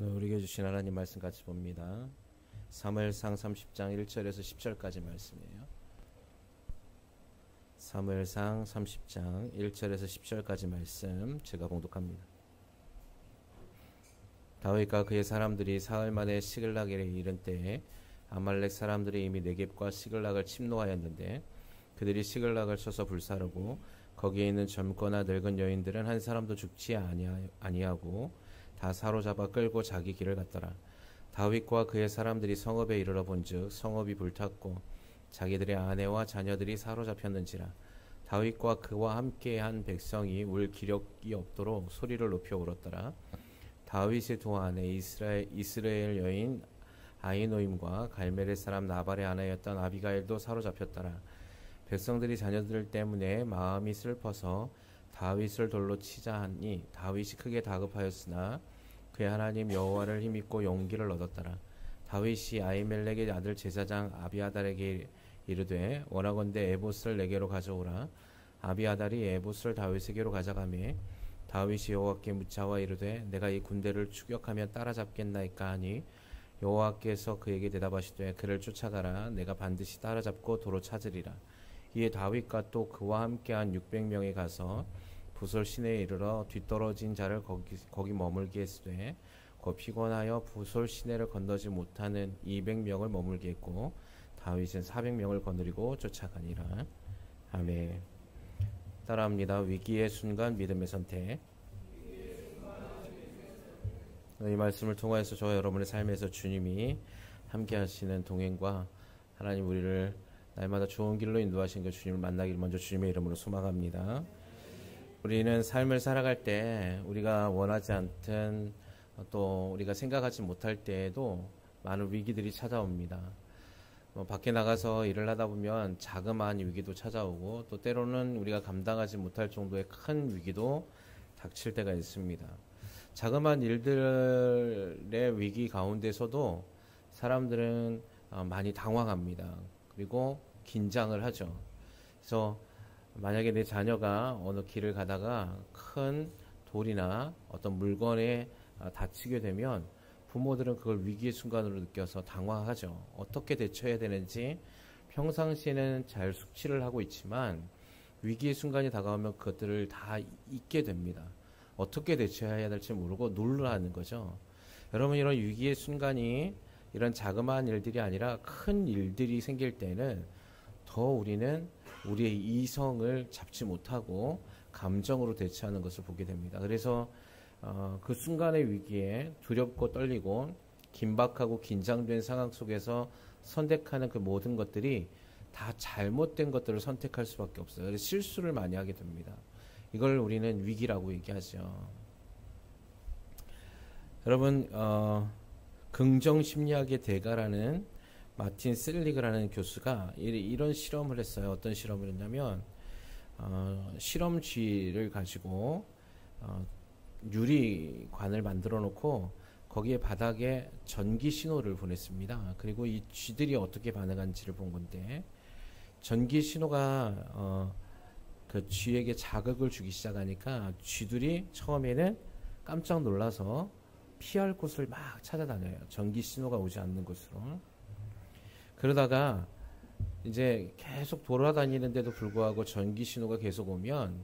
오늘 우리에게 주신 하나님 말씀 같이 봅니다. 사무엘상 30장 1절에서 10절까지 말씀이에요. 사무엘상 30장 1절에서 10절까지 말씀 제가 봉독합니다. 다윗과 그의 사람들이 사흘 만에 시글락에 이른 때에 아말렉 사람들이 이미 네겝과 시글락을 침노하였는데 그들이 시글락을 쳐서 불사르고 거기에 있는 젊거나 늙은 여인들은 한 사람도 죽지 아니하고 다 사로잡아 끌고 자기 길을 갔더라. 다윗과 그의 사람들이 성읍에 이르러 본즉 성읍이 불탔고 자기들의 아내와 자녀들이 사로잡혔는지라. 다윗과 그와 함께한 백성이 울 기력이 없도록 소리를 높여 울었더라. 다윗의 두 아내 이스라엘 여인 아히노임과 갈멜의 사람 나발의 아내였던 아비가일도 사로잡혔더라. 백성들이 자녀들 때문에 마음이 슬퍼서 다윗을 돌로 치자 하니 다윗이 크게 다급하였으나 그의 하나님 여호와를 힘입고 용기를 얻었더라. 다윗이 아히멜렉의 아들 제사장 아비아달에게 이르되 원하건대 에봇을 내게로 가져오라. 아비아달이 에봇을 다윗에게로 가져가매 다윗이 여호와께 묻자와 이르되 내가 이 군대를 추격하면 따라잡겠나이까 하니 여호와께서 그에게 대답하시되 그를 쫓아가라. 내가 반드시 따라잡고 도로 찾으리라. 이에 다윗과 또 그와 함께한 600명이 가서 부솔 시내에 이르러 뒤떨어진 자를 거기 머물게 했으되 곧 피곤하여 부솔 시내를 건너지 못하는 200명을 머물게 했고 다윗은 400명을 거느리고 쫓아가니라. 아멘. 따라합니다. 위기의 순간 믿음의 선택. 이 말씀을 통하여서 저와 여러분의 삶에서 주님이 함께 하시는 동행과 하나님 우리를 날마다 좋은 길로 인도하신 그 주님을 만나기를 먼저 주님의 이름으로 소망합니다. 우리는 삶을 살아갈 때 우리가 원하지 않든 또 우리가 생각하지 못할 때에도 많은 위기들이 찾아옵니다. 밖에 나가서 일을 하다 보면 자그마한 위기도 찾아오고 또 때로는 우리가 감당하지 못할 정도의 큰 위기도 닥칠 때가 있습니다. 자그마한 일들의 위기 가운데서도 사람들은 많이 당황합니다. 그리고 긴장을 하죠. 그래서 만약에 내 자녀가 어느 길을 가다가 큰 돌이나 어떤 물건에 다치게 되면 부모들은 그걸 위기의 순간으로 느껴서 당황하죠. 어떻게 대처해야 되는지 평상시에는 잘 숙지를 하고 있지만 위기의 순간이 다가오면 그것들을 다 잊게 됩니다. 어떻게 대처해야 될지 모르고 놀라는 거죠. 여러분, 이런 위기의 순간이 이런 자그마한 일들이 아니라 큰 일들이 생길 때는 더 우리는 우리의 이성을 잡지 못하고 감정으로 대처하는 것을 보게 됩니다. 그래서 그 순간의 위기에 두렵고 떨리고 긴박하고 긴장된 상황 속에서 선택하는 그 모든 것들이 다 잘못된 것들을 선택할 수밖에 없어요. 그래서 실수를 많이 하게 됩니다. 이걸 우리는 위기라고 얘기하죠. 여러분, 긍정심리학의 대가라는 마틴 셀리그라는 교수가 이런 실험을 했어요. 어떤 실험을 했냐면 실험쥐를 가지고 유리관을 만들어 놓고 거기에 바닥에 전기 신호를 보냈습니다. 그리고 이 쥐들이 어떻게 반응한지를 본 건데 전기 신호가 그 쥐에게 자극을 주기 시작하니까 쥐들이 처음에는 깜짝 놀라서 피할 곳을 막 찾아다녀요. 전기 신호가 오지 않는 곳으로. 그러다가 이제 계속 돌아다니는데도 불구하고 전기 신호가 계속 오면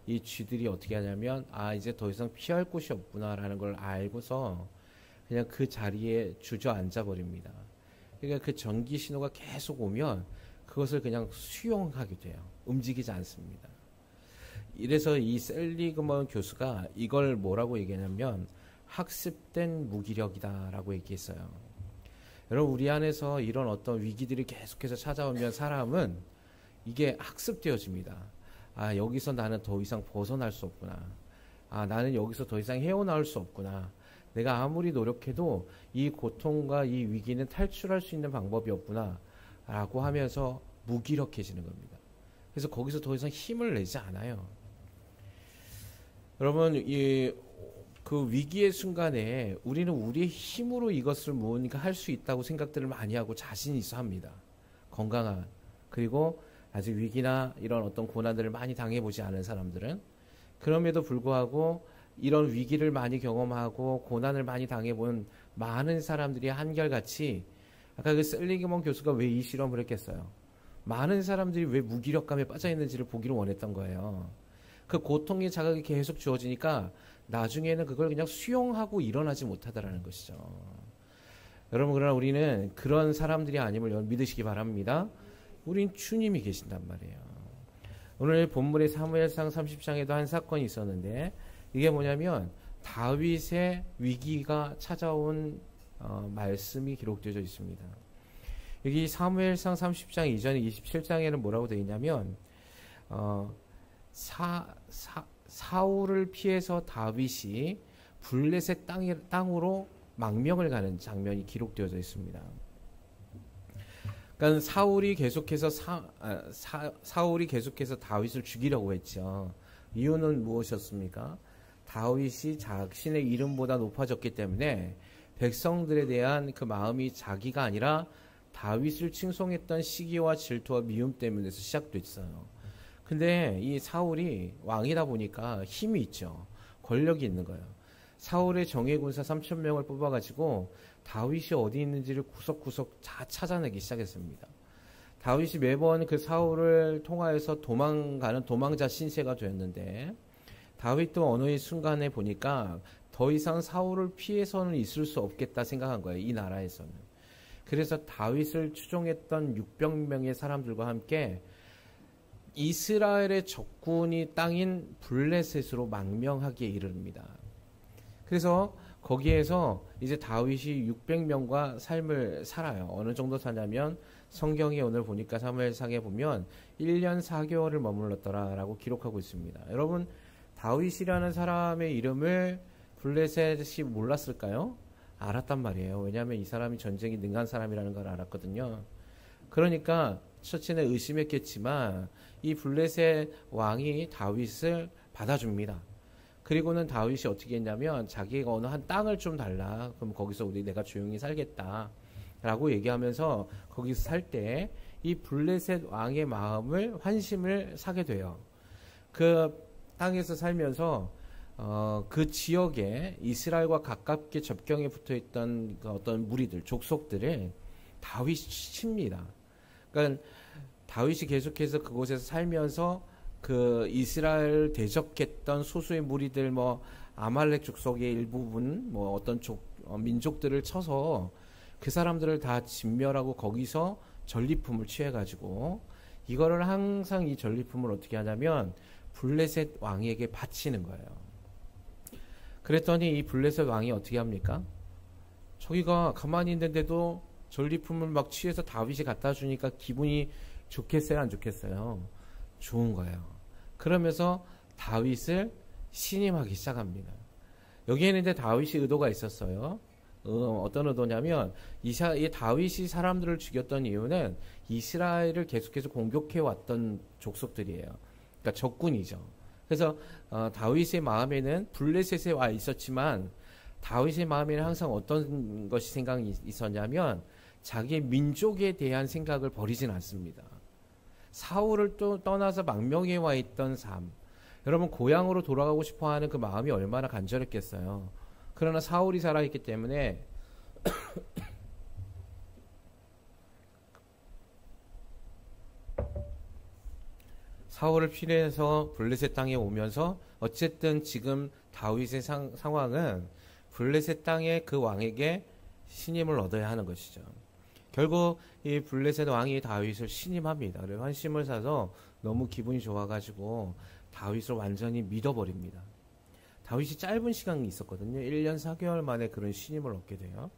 이 쥐들이 어떻게 하냐면 이제 더 이상 피할 곳이 없구나라는 걸 알고서 그냥 그 자리에 주저앉아 버립니다. 그러니까 그 전기 신호가 계속 오면 그것을 그냥 수용하게 돼요. 움직이지 않습니다. 이래서 이 셀리그먼 교수가 이걸 뭐라고 얘기하냐면 학습된 무기력이다라고 얘기했어요. 여러분, 우리 안에서 이런 어떤 위기들이 계속해서 찾아오면 사람은 이게 학습되어집니다. 여기서 나는 더 이상 벗어날 수 없구나. 나는 여기서 더 이상 헤어나올 수 없구나. 내가 아무리 노력해도 이 고통과 이 위기는 탈출할 수 있는 방법이 없구나 라고 하면서 무기력해지는 겁니다. 그래서 거기서 더 이상 힘을 내지 않아요. 여러분, 그 위기의 순간에 우리는 우리의 힘으로 이것을 무언가 할 수 있다고 생각들을 많이 하고 자신 있어 합니다. 건강한, 그리고 아직 위기나 이런 어떤 고난들을 많이 당해보지 않은 사람들은. 그럼에도 불구하고 이런 위기를 많이 경험하고 고난을 많이 당해본 많은 사람들이 한결같이 아까 그 셀리그먼 교수가 왜 이 실험을 했겠어요? 많은 사람들이 왜 무기력감에 빠져 있는지를 보기를 원했던 거예요. 그 고통의 자극이 계속 주어지니까 나중에는 그걸 그냥 수용하고 일어나지 못하더라는 것이죠. 여러분, 그러나 우리는 그런 사람들이 아님을 믿으시기 바랍니다. 우린 주님이 계신단 말이에요. 오늘 본문의 사무엘상 30장에도 한 사건이 있었는데 이게 뭐냐면 다윗의 위기가 찾아온 말씀이 기록되어 있습니다. 여기 사무엘상 30장 이전에 27장에는 뭐라고 되어 있냐면 사울을 피해서 다윗이 블레셋 땅으로 망명을 가는 장면이 기록되어져 있습니다. 그러니까 사울이 계속해서 다윗을 죽이려고 했죠. 이유는 무엇이었습니까? 다윗이 자신의 이름보다 높아졌기 때문에 백성들에 대한 그 마음이 자기가 아니라 다윗을 칭송했던 시기와 질투와 미움 때문에서 시작됐어요. 근데 이 사울이 왕이다 보니까 힘이 있죠. 권력이 있는 거예요. 사울의 정예군사 3,000명을 뽑아가지고 다윗이 어디 있는지를 구석구석 다 찾아내기 시작했습니다. 다윗이 매번 그 사울을 통하여서 도망가는 도망자 신세가 되었는데 다윗도 어느 순간에 보니까 더 이상 사울을 피해서는 있을 수 없겠다 생각한 거예요. 이 나라에서는. 그래서 다윗을 추종했던 600명의 사람들과 함께 이스라엘의 적군이 땅인 블레셋으로 망명하기에 이릅니다. 그래서 거기에서 이제 다윗이 600명과 삶을 살아요. 어느 정도 사냐면 성경이 오늘 보니까 사무엘상에 보면 1년 4개월을 머물렀더라라고 기록하고 있습니다. 여러분, 다윗이라는 사람의 이름을 블레셋이 몰랐을까요? 알았단 말이에요. 왜냐하면 이 사람이 전쟁이 능한 사람이라는 걸 알았거든요. 그러니까 첫째는 의심했겠지만 이 블레셋 왕이 다윗을 받아줍니다. 그리고는 다윗이 어떻게 했냐면 자기가 어느 한 땅을 좀 달라. 그럼 거기서 내가 조용히 살겠다 라고 얘기하면서 거기서 살 때 이 블레셋 왕의 마음을 환심을 사게 돼요. 그 땅에서 살면서 그 지역에 이스라엘과 가깝게 접경에 붙어있던 그 어떤 무리들, 족속들을 다윗이 칩니다. 그러니까 다윗이 계속해서 그곳에서 살면서 그 이스라엘 대적했던 소수의 무리들, 뭐 아말렉 족속의 일부분, 뭐 어떤 민족들을 쳐서 그 사람들을 다 진멸하고 거기서 전리품을 취해가지고 이거를 항상 이 전리품을 어떻게 하냐면 블레셋 왕에게 바치는 거예요. 그랬더니 이 블레셋 왕이 어떻게 합니까? 저기가 가만히 있는데도 전리품을 막 취해서 다윗이 갖다 주니까 기분이 좋겠어요, 안 좋겠어요? 좋은 거예요. 그러면서 다윗을 신임하기 시작합니다. 여기에는 이제 다윗이 의도가 있었어요. 어떤 의도냐면 이 다윗이 사람들을 죽였던 이유는 이스라엘을 계속해서 공격해왔던 족속들이에요. 그러니까 적군이죠. 그래서 다윗의 마음에는 블레셋에 와 있었지만 다윗의 마음에는 항상 어떤 것이 생각이 있었냐면 자기의 민족에 대한 생각을 버리진 않습니다. 사울을 또 떠나서 망명에 와 있던 삶. 여러분, 고향으로 돌아가고 싶어하는 그 마음이 얼마나 간절했겠어요. 그러나 사울이 살아있기 때문에 사울을 피해서 블레셋 땅에 오면서 어쨌든 지금 다윗의 상황은 블레셋 땅의 그 왕에게 신임을 얻어야 하는 것이죠. 결국 이 블레셋 왕이 다윗을 신임합니다. 그래서 환심을 사서 너무 기분이 좋아가지고 다윗을 완전히 믿어버립니다. 다윗이 짧은 시간이 있었거든요. 1년 4개월 만에 그런 신임을 얻게 돼요.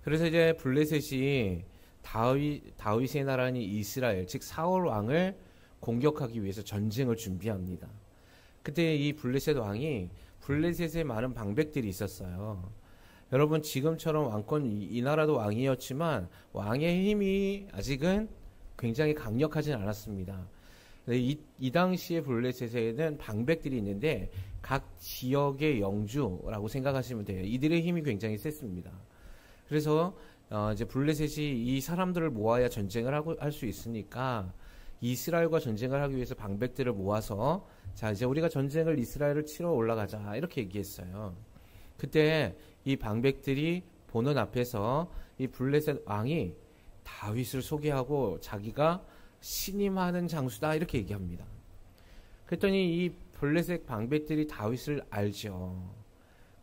그래서 이제 블레셋이 다윗의 나라인 이스라엘, 즉 사울 왕을 공격하기 위해서 전쟁을 준비합니다. 그때 이 블레셋 왕이 블레셋에 많은 방백들이 있었어요. 여러분, 지금처럼 왕권, 이 나라도 왕이었지만 왕의 힘이 아직은 굉장히 강력하진 않았습니다. 이 당시에 블레셋에는 방백들이 있는데 각 지역의 영주라고 생각하시면 돼요. 이들의 힘이 굉장히 셌습니다. 그래서 이제 블레셋이 이 사람들을 모아야 전쟁을 할 수 있으니까 이스라엘과 전쟁을 하기 위해서 방백들을 모아서 자 이제 우리가 전쟁을 이스라엘을 치러 올라가자 이렇게 얘기했어요. 그때 이 방백들이 보는 앞에서 이 블레셋 왕이 다윗을 소개하고 자기가 신임하는 장수다 이렇게 얘기합니다. 그랬더니 이 블레셋 방백들이 다윗을 알죠.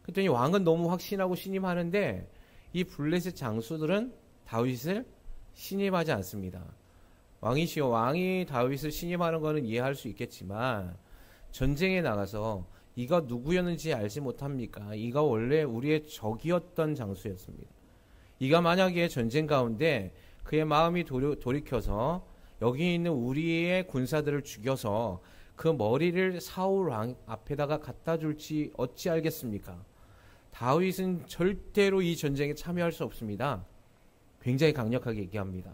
그랬더니 왕은 너무 확신하고 신임하는데 이 블레셋 장수들은 다윗을 신임하지 않습니다. 왕이 다윗을 신임하는 것은 이해할 수 있겠지만 전쟁에 나가서 이가 누구였는지 알지 못합니까? 이가 원래 우리의 적이었던 장수였습니다. 이가 만약에 전쟁 가운데 그의 마음이 돌이켜서 여기 있는 우리의 군사들을 죽여서 그 머리를 사울 왕 앞에다가 갖다 줄지 어찌 알겠습니까? 다윗은 절대로 이 전쟁에 참여할 수 없습니다. 굉장히 강력하게 얘기합니다.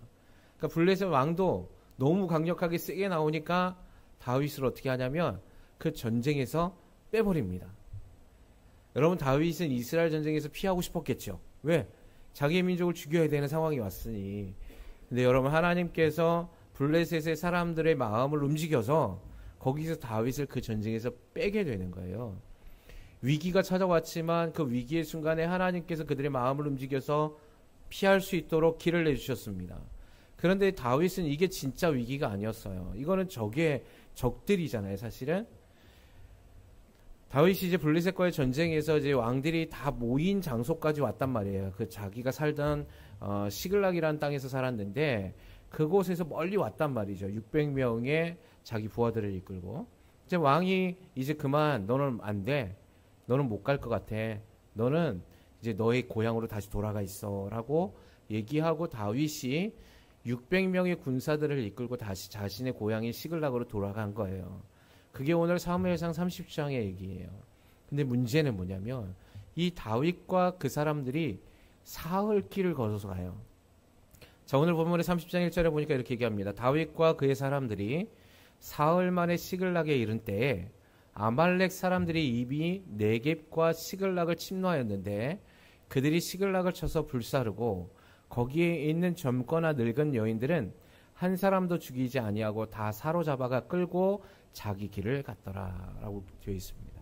그러니까 블레셋 왕도 너무 강력하게 세게 나오니까 다윗을 어떻게 하냐면 그 전쟁에서 빼버립니다. 여러분 다윗은 이스라엘 전쟁에서 피하고 싶었겠죠. 왜? 자기의 민족을 죽여야 되는 상황이 왔으니. 근데 여러분 하나님께서 블레셋의 사람들의 마음을 움직여서 거기서 다윗을 그 전쟁에서 빼게 되는 거예요. 위기가 찾아왔지만 그 위기의 순간에 하나님께서 그들의 마음을 움직여서 피할 수 있도록 길을 내주셨습니다. 그런데 다윗은 이게 진짜 위기가 아니었어요. 이거는 적들이잖아요, 사실은. 다윗이 이제 블레셋과의 전쟁에서 이제 왕들이 다 모인 장소까지 왔단 말이에요. 그 자기가 살던 시글락이라는 땅에서 살았는데 그곳에서 멀리 왔단 말이죠. 600명의 자기 부하들을 이끌고. 이제 왕이 이제 그만 너는 안 돼. 너는 못 갈 것 같아. 너는 이제 너의 고향으로 다시 돌아가 있어라고 얘기하고 다윗이 600명의 군사들을 이끌고 다시 자신의 고향인 시글락으로 돌아간 거예요. 그게 오늘 사무엘상 30장의 얘기예요. 근데 문제는 뭐냐면 이 다윗과 그 사람들이 사흘길을 걸어서 가요. 자, 오늘 본문의 30장 1절에 보니까 이렇게 얘기합니다. 다윗과 그의 사람들이 사흘 만에 시글락에 이른 때에 아말렉 사람들이 이미 네겝과 시글락을 침노하였는데 그들이 시글락을 쳐서 불사르고 거기에 있는 젊거나 늙은 여인들은 한 사람도 죽이지 아니하고 다 사로잡아가 끌고 자기 길을 갔더라 라고 되어 있습니다.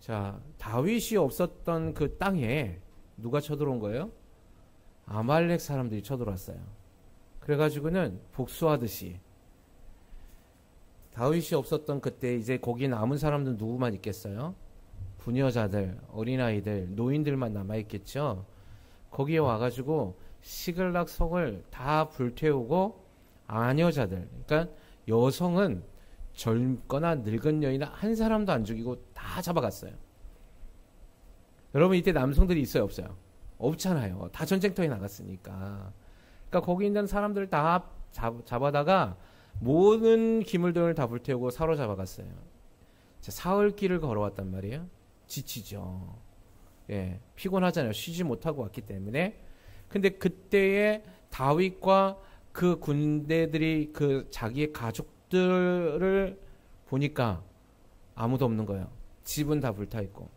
자, 다윗이 없었던 그 땅에 누가 쳐들어온 거예요? 아말렉 사람들이 쳐들어왔어요. 그래가지고는 복수하듯이 다윗이 없었던 그때 이제 거기 남은 사람들은 누구만 있겠어요? 부녀자들, 어린아이들, 노인들만 남아있겠죠. 거기에 와가지고 시글락 성을 다 불태우고 아녀자들, 그러니까 여성은 젊거나 늙은 여인 한 사람도 안 죽이고 다 잡아갔어요. 여러분 이때 남성들이 있어요, 없어요? 없잖아요. 다 전쟁터에 나갔으니까. 그러니까 거기 있는 사람들을 다 잡아다가 모든 기물들을 다 불태우고 사로잡아갔어요. 사흘길을 걸어왔단 말이에요. 지치죠. 예, 피곤하잖아요. 쉬지 못하고 왔기 때문에. 근데 그때에 다윗과 그 군대들이 그 자기의 가족들을 보니까 아무도 없는 거예요. 집은 다 불타 있고.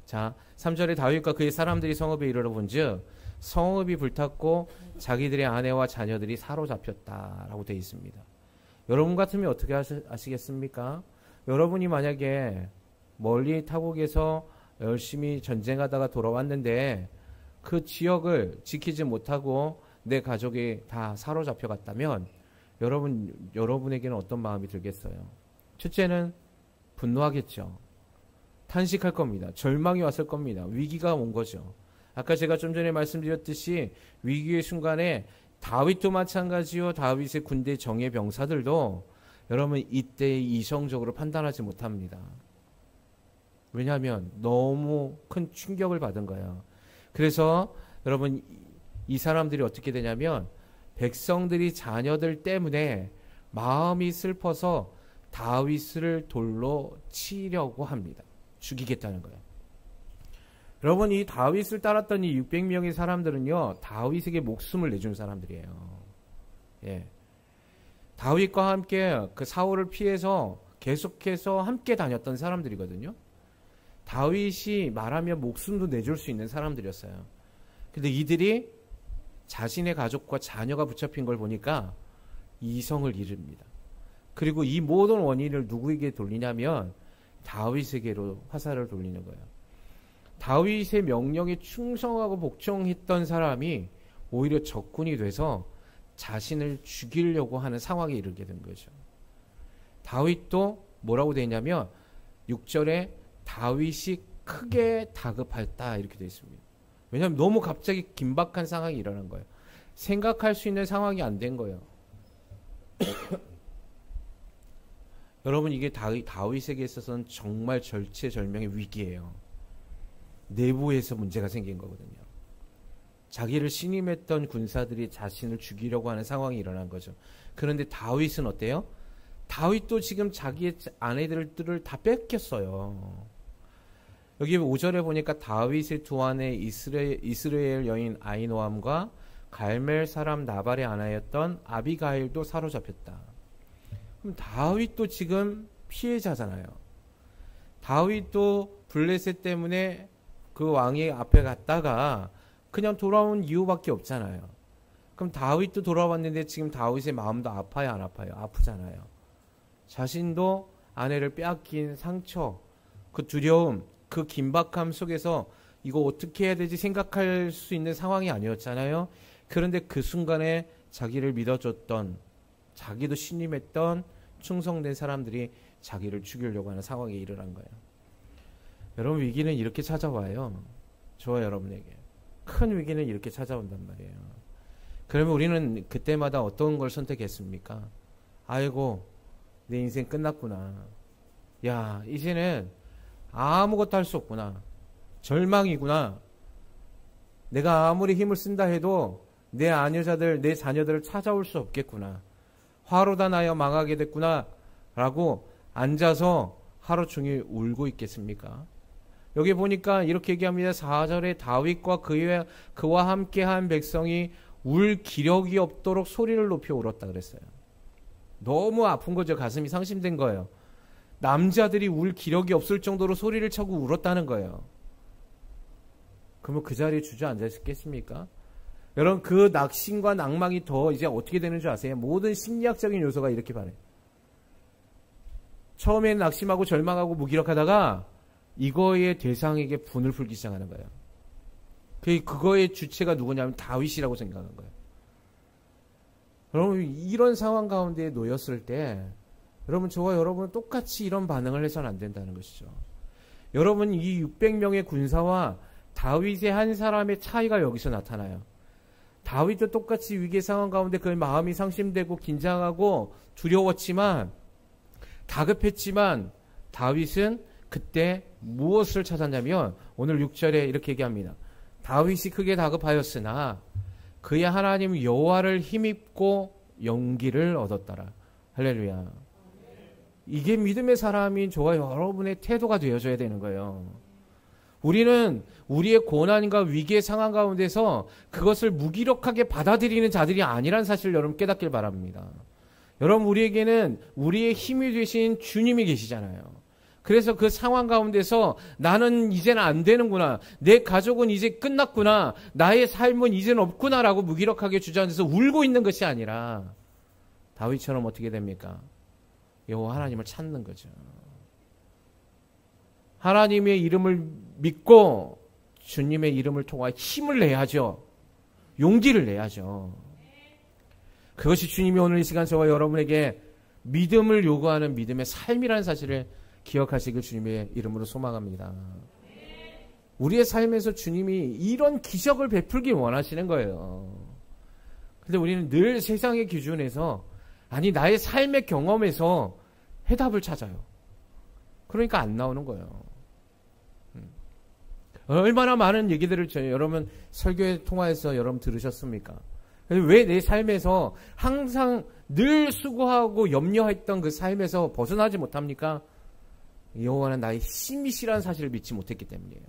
자, 3절에 다윗과 그의 사람들이 성읍에 이르러 본즉 성읍이 불탔고 자기들의 아내와 자녀들이 사로잡혔다라고 되어 있습니다. 여러분 같으면 어떻게 하시겠습니까? 여러분이 만약에 멀리 타국에서 열심히 전쟁하다가 돌아왔는데 그 지역을 지키지 못하고 내 가족이 다 사로잡혀 갔다면 여러분에게는 어떤 마음이 들겠어요? 첫째는 분노하겠죠. 탄식할 겁니다. 절망이 왔을 겁니다. 위기가 온 거죠. 아까 제가 좀 전에 말씀드렸듯이 위기의 순간에 다윗도 마찬가지요. 다윗의 군대 정예 병사들도 여러분 이때 이성적으로 판단하지 못합니다. 왜냐하면 너무 큰 충격을 받은 거예요. 그래서 여러분 이 사람들이 어떻게 되냐면 백성들이 자녀들 때문에 마음이 슬퍼서 다윗을 돌로 치려고 합니다. 죽이겠다는 거예요. 여러분 이 다윗을 따랐던 이 600명의 사람들은요, 다윗에게 목숨을 내준 사람들이에요. 예. 다윗과 함께 그 사울을 피해서 계속해서 함께 다녔던 사람들이거든요. 다윗이 말하면 목숨도 내줄 수 있는 사람들이었어요. 근데 이들이 자신의 가족과 자녀가 붙잡힌 걸 보니까 이성을 잃습니다. 그리고 이 모든 원인을 누구에게 돌리냐면 다윗에게로 화살을 돌리는 거예요. 다윗의 명령에 충성하고 복종했던 사람이 오히려 적군이 돼서 자신을 죽이려고 하는 상황에 이르게 된 거죠. 다윗도 뭐라고 되냐면 6절에 다윗이 크게 다급했다 이렇게 되어 있습니다. 왜냐하면 너무 갑자기 긴박한 상황이 일어난 거예요. 생각할 수 있는 상황이 안 된 거예요. 여러분, 이게 다윗에게 있어서는 정말 절체절명의 위기예요. 내부에서 문제가 생긴 거거든요. 자기를 신임했던 군사들이 자신을 죽이려고 하는 상황이 일어난 거죠. 그런데 다윗은 어때요? 다윗도 지금 자기의 아내들을 다 뺏겼어요. 여기 5절에 보니까 다윗의 두 아내 이스라엘 여인 아히노암과 갈멜 사람 나발의 아내였던 아비가일도 사로잡혔다. 그럼 다윗도 지금 피해자잖아요. 다윗도 블레셋 때문에 그 왕의 앞에 갔다가 그냥 돌아온 이유밖에 없잖아요. 그럼 다윗도 돌아왔는데 지금 다윗의 마음도 아파요, 안 아파요? 아프잖아요. 자신도 아내를 빼앗긴 상처, 그 두려움, 그 긴박함 속에서 이거 어떻게 해야 되지 생각할 수 있는 상황이 아니었잖아요. 그런데 그 순간에 자기를 믿어줬던, 자기도 신임했던 충성된 사람들이 자기를 죽이려고 하는 상황에 이르는 거예요. 여러분, 위기는 이렇게 찾아와요. 저와 여러분에게 큰 위기는 이렇게 찾아온단 말이에요. 그러면 우리는 그때마다 어떤 걸 선택했습니까? 아이고, 내 인생 끝났구나. 야, 이제는 아무것도 할 수 없구나. 절망이구나. 내가 아무리 힘을 쓴다 해도 내 아녀자들, 내 자녀들을 찾아올 수 없겠구나. 화로다 나여 망하게 됐구나 라고 앉아서 하루 종일 울고 있겠습니까? 여기 보니까 이렇게 얘기합니다. 4절에 다윗과 그와 함께한 백성이 울 기력이 없도록 소리를 높여 울었다 그랬어요. 너무 아픈 거죠. 가슴이 상심된 거예요. 남자들이 울 기력이 없을 정도로 소리를 쳐고 울었다는 거예요. 그러면 그 자리에 주저앉아 있겠습니까? 여러분, 그 낙심과 낭망이 더 이제 어떻게 되는 줄 아세요? 모든 심리학적인 요소가 이렇게 반해요. 처음에는 낙심하고 절망하고 무기력하다가 이거의 대상에게 분을 풀기 시작하는 거예요. 그거의 주체가 누구냐면 다윗이라고 생각하는 거예요. 여러분, 이런 상황 가운데 놓였을 때 여러분, 저와 여러분은 똑같이 이런 반응을 해서는 안 된다는 것이죠. 여러분, 이 600명의 군사와 다윗의 한 사람의 차이가 여기서 나타나요. 다윗도 똑같이 위기 상황 가운데 그 마음이 상심되고 긴장하고 두려웠지만, 다급했지만 다윗은 그때 무엇을 찾았냐면 오늘 6절에 이렇게 얘기합니다. 다윗이 크게 다급하였으나 그의 하나님 여호와를 힘입고 용기를 얻었더라. 할렐루야. 이게 믿음의 사람인 저와 여러분의 태도가 되어줘야 되는 거예요. 우리는 우리의 고난과 위기의 상황 가운데서 그것을 무기력하게 받아들이는 자들이 아니란 사실을 여러분 깨닫길 바랍니다. 여러분, 우리에게는 우리의 힘이 되신 주님이 계시잖아요. 그래서 그 상황 가운데서 나는 이제는 안 되는구나, 내 가족은 이제 끝났구나, 나의 삶은 이제는 없구나라고 무기력하게 주저앉아서 울고 있는 것이 아니라 다윗처럼 어떻게 됩니까? 여호와 하나님을 찾는 거죠. 하나님의 이름을 믿고 주님의 이름을 통하여 힘을 내야죠. 용기를 내야죠. 그것이 주님이 오늘 이 시간 저와 여러분에게 믿음을 요구하는 믿음의 삶이라는 사실을 기억하시길 주님의 이름으로 소망합니다. 우리의 삶에서 주님이 이런 기적을 베풀기 원하시는 거예요. 근데 우리는 늘 세상의 기준에서, 아니 나의 삶의 경험에서 해답을 찾아요. 그러니까 안 나오는 거예요. 얼마나 많은 얘기들을 여러분 설교에 통화해서 여러분 들으셨습니까? 왜 내 삶에서 항상 늘 수고하고 염려했던 그 삶에서 벗어나지 못합니까? 여호와는 나의 힘이시라는 사실을 믿지 못했기 때문이에요.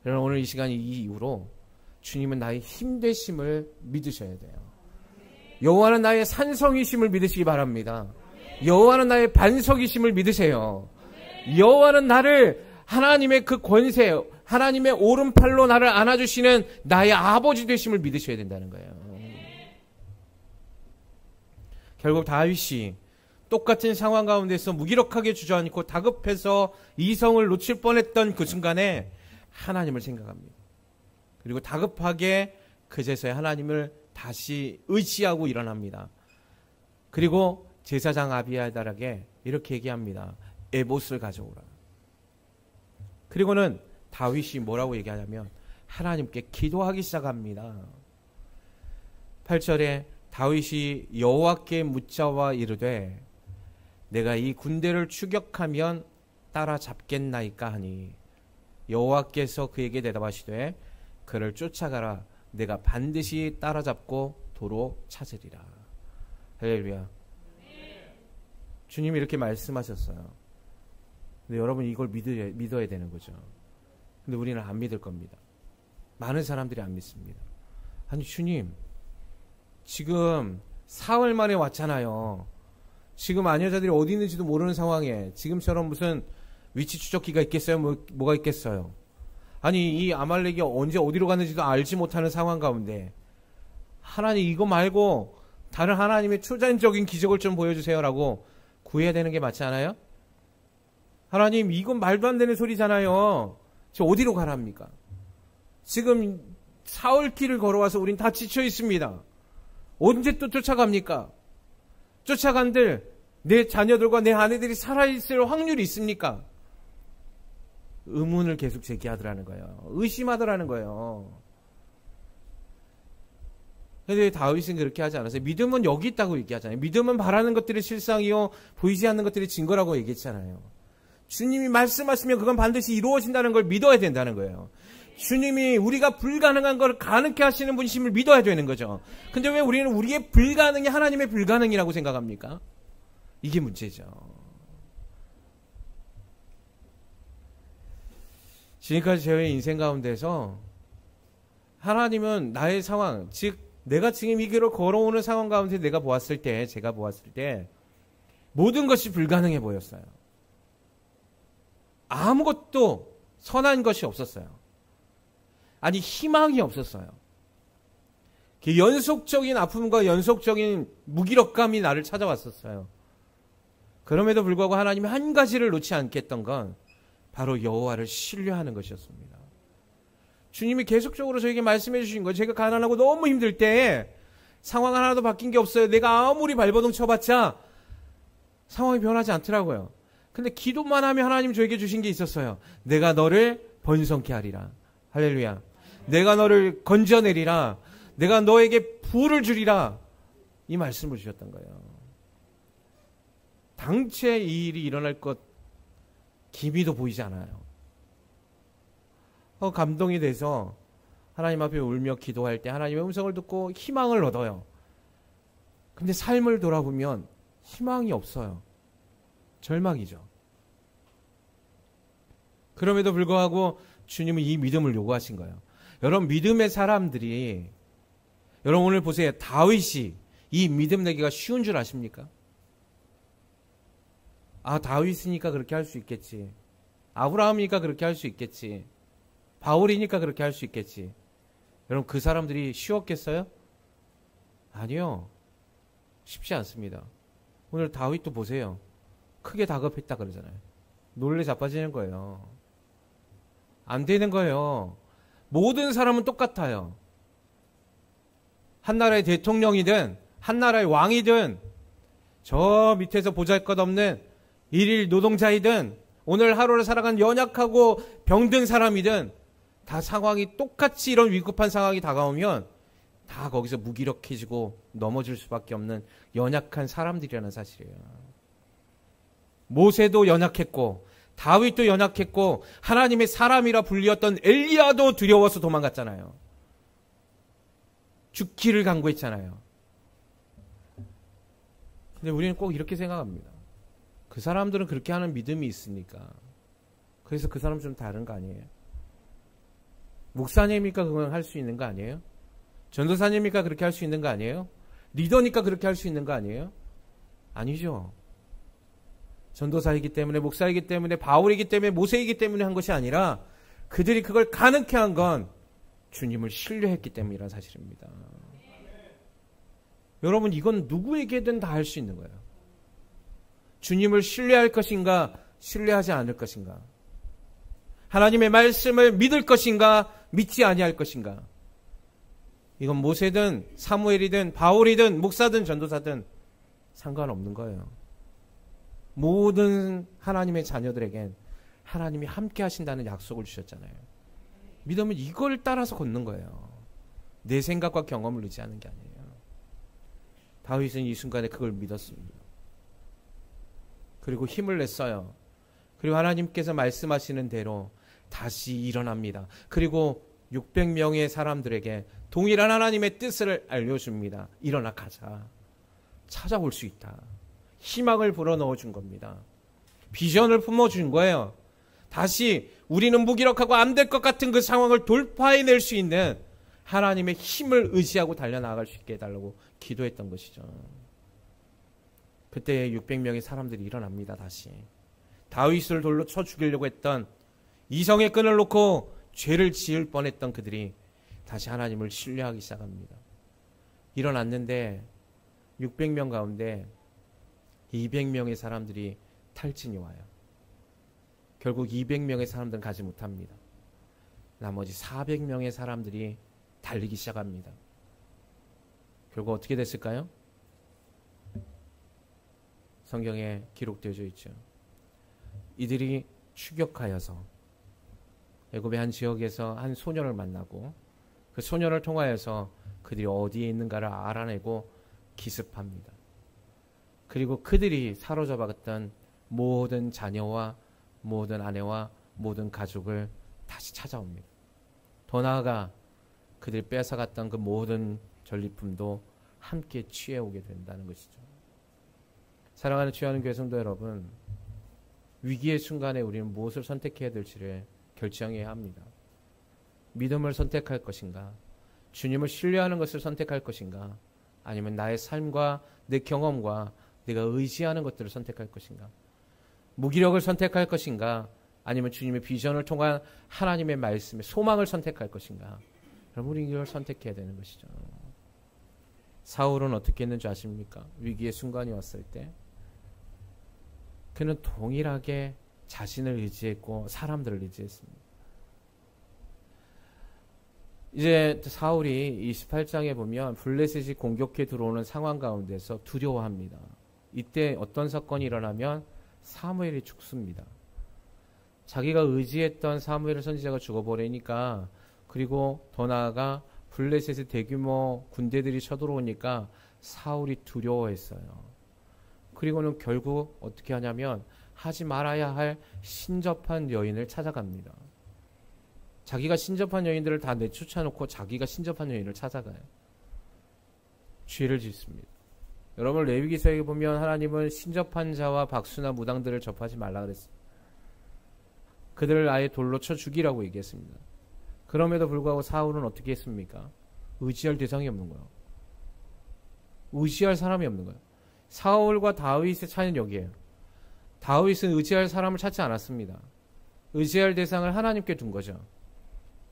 여러분, 오늘 이 시간 이 이후로 주님은 나의 힘 되심을 믿으셔야 돼요. 여호와는 나의 산성이심을 믿으시기 바랍니다. 여호와는 나의 반석이심을 믿으세요. 여호와는 나를 하나님의 그 권세, 하나님의 오른팔로 나를 안아주시는 나의 아버지 되심을 믿으셔야 된다는 거예요. 결국 다윗이 똑같은 상황 가운데서 무기력하게 주저앉고 다급해서 이성을 놓칠 뻔했던 그 순간에 하나님을 생각합니다. 그리고 다급하게 그제서야 하나님을 다시 의지하고 일어납니다. 그리고 제사장 아비아달에게 이렇게 얘기합니다. 에봇을 가져오라. 그리고는 다윗이 뭐라고 얘기하냐면 하나님께 기도하기 시작합니다. 8절에 다윗이 여호와께 묻자와 이르되 내가 이 군대를 추격하면 따라잡겠나이까 하니 여호와께서 그에게 대답하시되 그를 쫓아가라. 내가 반드시 따라잡고 도로 찾으리라. 할렐루야. 주님이 이렇게 말씀하셨어요. 근데 여러분 이걸 믿어야 되는 거죠. 근데 우리는 안 믿을 겁니다. 많은 사람들이 안 믿습니다. 아니 주님 지금 사흘 만에 왔잖아요. 지금 아녀자들이 어디 있는지도 모르는 상황에 지금처럼 무슨 위치 추적기가 있겠어요? 뭐가 있겠어요? 아니 이 아말렉이 언제 어디로 갔는지도 알지 못하는 상황 가운데 하나님 이거 말고 다른 하나님의 초자연적인 기적을 좀 보여주세요라고 구해야 되는 게 맞지 않아요? 하나님 이건 말도 안 되는 소리잖아요. 저 어디로 가랍니까? 지금 사흘 길을 걸어와서 우린 다 지쳐 있습니다. 언제 또 쫓아갑니까? 쫓아간들 내 자녀들과 내 아내들이 살아있을 확률이 있습니까? 의문을 계속 제기하더라는 거예요. 의심하더라는 거예요. 그런데 다윗은 그렇게 하지 않았어요. 믿음은 여기 있다고 얘기하잖아요. 믿음은 바라는 것들이 실상이요 보이지 않는 것들이 증거라고 얘기했잖아요. 주님이 말씀하시면 그건 반드시 이루어진다는 걸 믿어야 된다는 거예요. 주님이 우리가 불가능한 걸 가능케 하시는 분이심을 믿어야 되는 거죠. 근데 왜 우리는 우리의 불가능이 하나님의 불가능이라고 생각합니까? 이게 문제죠. 지금까지 저의 인생 가운데서 하나님은 나의 상황, 즉 내가 지금 이 길을 걸어오는 상황 가운데 제가 보았을 때 모든 것이 불가능해 보였어요. 아무것도 선한 것이 없었어요. 아니 희망이 없었어요. 연속적인 아픔과 연속적인 무기력감이 나를 찾아왔었어요. 그럼에도 불구하고 하나님이 한 가지를 놓지 않겠던 건 바로 여호와를 신뢰하는 것이었습니다. 주님이 계속적으로 저에게 말씀해 주신 거예요. 제가 가난하고 너무 힘들 때 상황 하나도 바뀐 게 없어요. 내가 아무리 발버둥 쳐봤자 상황이 변하지 않더라고요. 근데 기도만 하면 하나님 저에게 주신 게 있었어요. 내가 너를 번성케 하리라. 할렐루야. 내가 너를 건져내리라. 내가 너에게 부를 주리라. 이 말씀을 주셨던 거예요. 당최 이 일이 일어날 것 기미도 보이지 않아요. 감동이 돼서 하나님 앞에 울며 기도할 때 하나님의 음성을 듣고 희망을 얻어요. 근데 삶을 돌아보면 희망이 없어요. 절망이죠. 그럼에도 불구하고 주님은 이 믿음을 요구하신 거예요. 여러분 믿음의 사람들이 여러분 오늘 보세요. 다윗이 이 믿음 내기가 쉬운 줄 아십니까? 다윗이니까 그렇게 할 수 있겠지. 아브라함이니까 그렇게 할 수 있겠지. 바울이니까 그렇게 할 수 있겠지. 여러분 그 사람들이 쉬웠겠어요? 아니요. 쉽지 않습니다. 오늘 다윗도 보세요. 크게 다급했다 그러잖아요. 놀래 자빠지는 거예요. 안 되는 거예요. 모든 사람은 똑같아요. 한 나라의 대통령이든 한 나라의 왕이든 저 밑에서 보잘것없는 일일 노동자이든 오늘 하루를 살아간 연약하고 병든 사람이든 다 상황이 똑같이 이런 위급한 상황이 다가오면 다 거기서 무기력해지고 넘어질 수밖에 없는 연약한 사람들이라는 사실이에요. 모세도 연약했고 다윗도 연약했고 하나님의 사람이라 불리었던 엘리야도 두려워서 도망갔잖아요. 죽기를 간구했잖아요. 근데 우리는 꼭 이렇게 생각합니다. 그 사람들은 그렇게 하는 믿음이 있으니까. 그래서 그 사람은 좀 다른 거 아니에요? 목사님이니까 그건 할 수 있는 거 아니에요? 전도사님이니까 그렇게 할 수 있는 거 아니에요? 리더니까 그렇게 할 수 있는 거 아니에요? 아니죠. 전도사이기 때문에, 목사이기 때문에, 바울이기 때문에, 모세이기 때문에 한 것이 아니라 그들이 그걸 가능케 한 건 주님을 신뢰했기 때문이라는 사실입니다. 여러분, 이건 누구에게든 다 할 수 있는 거예요. 주님을 신뢰할 것인가, 신뢰하지 않을 것인가. 하나님의 말씀을 믿을 것인가, 믿지 아니할 것인가. 이건 모세든 사무엘이든 바울이든 목사든 전도사든 상관없는 거예요. 모든 하나님의 자녀들에겐 하나님이 함께 하신다는 약속을 주셨잖아요. 믿으면 이걸 따라서 걷는 거예요. 내 생각과 경험을 의지하는 게 아니에요. 다윗은 이 순간에 그걸 믿었습니다. 그리고 힘을 냈어요. 그리고 하나님께서 말씀하시는 대로 다시 일어납니다. 그리고 600명의 사람들에게 동일한 하나님의 뜻을 알려줍니다. 일어나 가자. 찾아올 수 있다. 희망을 불어넣어 준 겁니다. 비전을 품어준 거예요. 다시 우리는 무기력하고 안 될 것 같은 그 상황을 돌파해낼 수 있는 하나님의 힘을 의지하고 달려나갈 수 있게 해달라고 기도했던 것이죠. 그때 600명의 사람들이 일어납니다. 다시 다윗을 돌로 쳐 죽이려고 했던, 이성의 끈을 놓고 죄를 지을 뻔했던 그들이 다시 하나님을 신뢰하기 시작합니다. 일어났는데 600명 가운데 200명의 사람들이 탈진이 와요. 결국 200명의 사람들은 가지 못합니다. 나머지 400명의 사람들이 달리기 시작합니다. 결국 어떻게 됐을까요? 성경에 기록되어져 있죠. 이들이 추격하여서 애굽의 한 지역에서 한 소년을 만나고 그 소년을 통하여서 그들이 어디에 있는가를 알아내고 기습합니다. 그리고 그들이 사로잡았던 모든 자녀와 모든 아내와 모든 가족을 다시 찾아옵니다. 더 나아가 그들이 뺏어갔던 그 모든 전리품도 함께 취해오게 된다는 것이죠. 사랑하는 취하는 교회 성도 여러분, 위기의 순간에 우리는 무엇을 선택해야 될지를 결정해야 합니다. 믿음을 선택할 것인가, 주님을 신뢰하는 것을 선택할 것인가, 아니면 나의 삶과 내 경험과 내가 의지하는 것들을 선택할 것인가, 무기력을 선택할 것인가, 아니면 주님의 비전을 통한 하나님의 말씀의 소망을 선택할 것인가. 여러분, 우리 이걸 선택해야 되는 것이죠. 사울은 어떻게 했는지 아십니까? 위기의 순간이 왔을 때 그는 동일하게 자신을 의지했고 사람들을 의지했습니다. 이제 사울이 28장에 보면 블레셋이 공격해 들어오는 상황 가운데서 두려워합니다. 이때 어떤 사건이 일어나면 사무엘이 죽습니다. 자기가 의지했던 사무엘 선지자가 죽어버리니까, 그리고 더 나아가 블레셋의 대규모 군대들이 쳐들어오니까 사울이 두려워했어요. 그리고는 결국 어떻게 하냐면 하지 말아야 할 신접한 여인을 찾아갑니다. 자기가 신접한 여인들을 다 내쫓아놓고 자기가 신접한 여인을 찾아가요. 죄를 짓습니다. 여러분, 레위기서에 보면 하나님은 신접한 자와 박수나 무당들을 접하지 말라 그랬어요. 그들을 아예 돌로 쳐 죽이라고 얘기했습니다. 그럼에도 불구하고 사울은 어떻게 했습니까? 의지할 대상이 없는 거예요. 의지할 사람이 없는 거예요. 사울과 다윗의 차이는 여기에요. 다윗은 의지할 사람을 찾지 않았습니다. 의지할 대상을 하나님께 둔 거죠.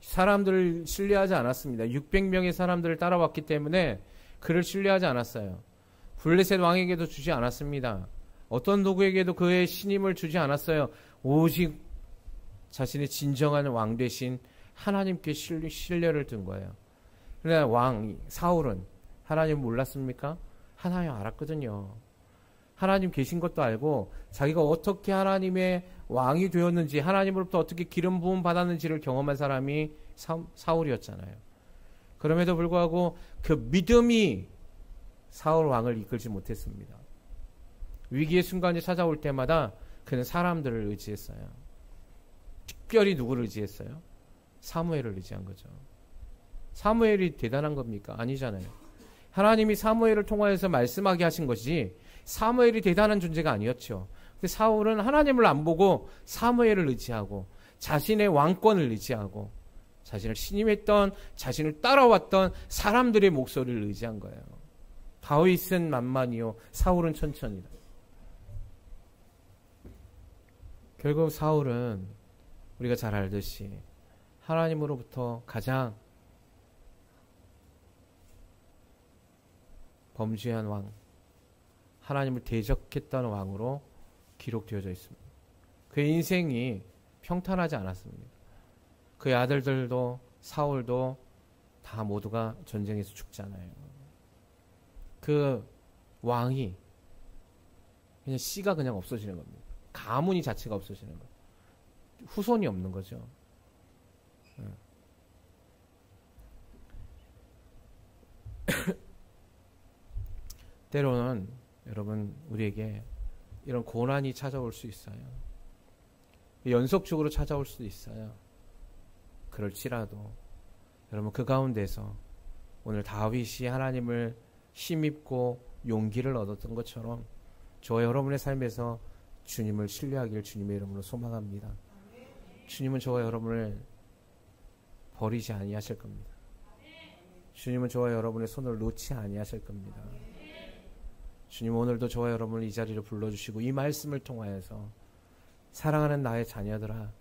사람들을 신뢰하지 않았습니다. 600명의 사람들을 따라왔기 때문에 그를 신뢰하지 않았어요. 블레셋 왕에게도 주지 않았습니다. 어떤 누구에게도 그의 신임을 주지 않았어요. 오직 자신의 진정한 왕 되신 하나님께 신뢰를 둔 거예요. 그러나 왕 사울은 하나님 몰랐습니까? 하나님 알았거든요. 하나님 계신 것도 알고 자기가 어떻게 하나님의 왕이 되었는지, 하나님으로부터 어떻게 기름 부음 받았는지를 경험한 사람이 사울이었잖아요. 그럼에도 불구하고 그 믿음이 사울 왕을 이끌지 못했습니다. 위기의 순간이 찾아올 때마다 그는 사람들을 의지했어요. 특별히 누구를 의지했어요? 사무엘을 의지한 거죠. 사무엘이 대단한 겁니까? 아니잖아요. 하나님이 사무엘을 통하여서 말씀하게 하신 것이지 사무엘이 대단한 존재가 아니었죠. 근데 사울은 하나님을 안 보고 사무엘을 의지하고 자신의 왕권을 의지하고 자신을 신임했던, 자신을 따라왔던 사람들의 목소리를 의지한 거예요. 다윗은 만만이요 사울은 천천이다. 결국 사울은 우리가 잘 알듯이 하나님으로부터 가장 범죄한 왕, 하나님을 대적했다는 왕으로 기록되어져 있습니다. 그의 인생이 평탄하지 않았습니다. 그의 아들들도 사울도 다 모두가 전쟁에서 죽잖아요. 그 왕이 그냥 씨가 그냥 없어지는 겁니다. 가문이 자체가 없어지는 거예요. 후손이 없는 거죠. 때로는 여러분 우리에게 이런 고난이 찾아올 수 있어요. 연속적으로 찾아올 수도 있어요. 그럴지라도 여러분 그 가운데서 오늘 다윗이 하나님을 힘입고 용기를 얻었던 것처럼 저와 여러분의 삶에서 주님을 신뢰하길 주님의 이름으로 소망합니다. 주님은 저와 여러분을 버리지 아니하실 겁니다. 주님은 저와 여러분의 손을 놓지 아니하실 겁니다. 주님 오늘도 저와 여러분을 이 자리로 불러주시고 이 말씀을 통하여서 사랑하는 나의 자녀들아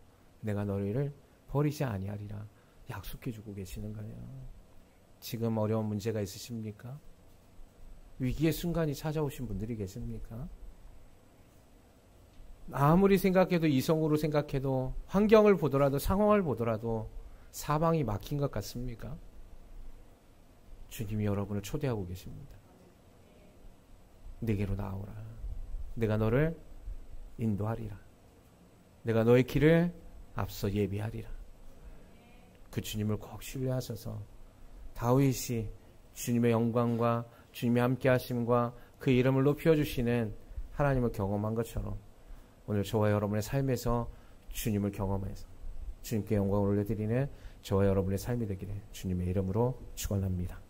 내가 너희를 버리지 아니하리라 약속해 주고 계시는 거예요. 지금 어려운 문제가 있으십니까? 위기의 순간이 찾아오신 분들이 계십니까? 아무리 생각해도 이성으로 생각해도 환경을 보더라도 상황을 보더라도 사방이 막힌 것 같습니까? 주님이 여러분을 초대하고 계십니다. 내게로 나오라. 내가 너를 인도하리라. 내가 너의 길을 앞서 예비하리라. 그 주님을 꼭 신뢰하셔서 다윗이 주님의 영광과 주님의 함께 하심과 그 이름을 높여주시는 하나님을 경험한 것처럼 오늘 저와 여러분의 삶에서 주님을 경험해서 주님께 영광을 올려드리는 저와 여러분의 삶이 되기를 주님의 이름으로 축원합니다.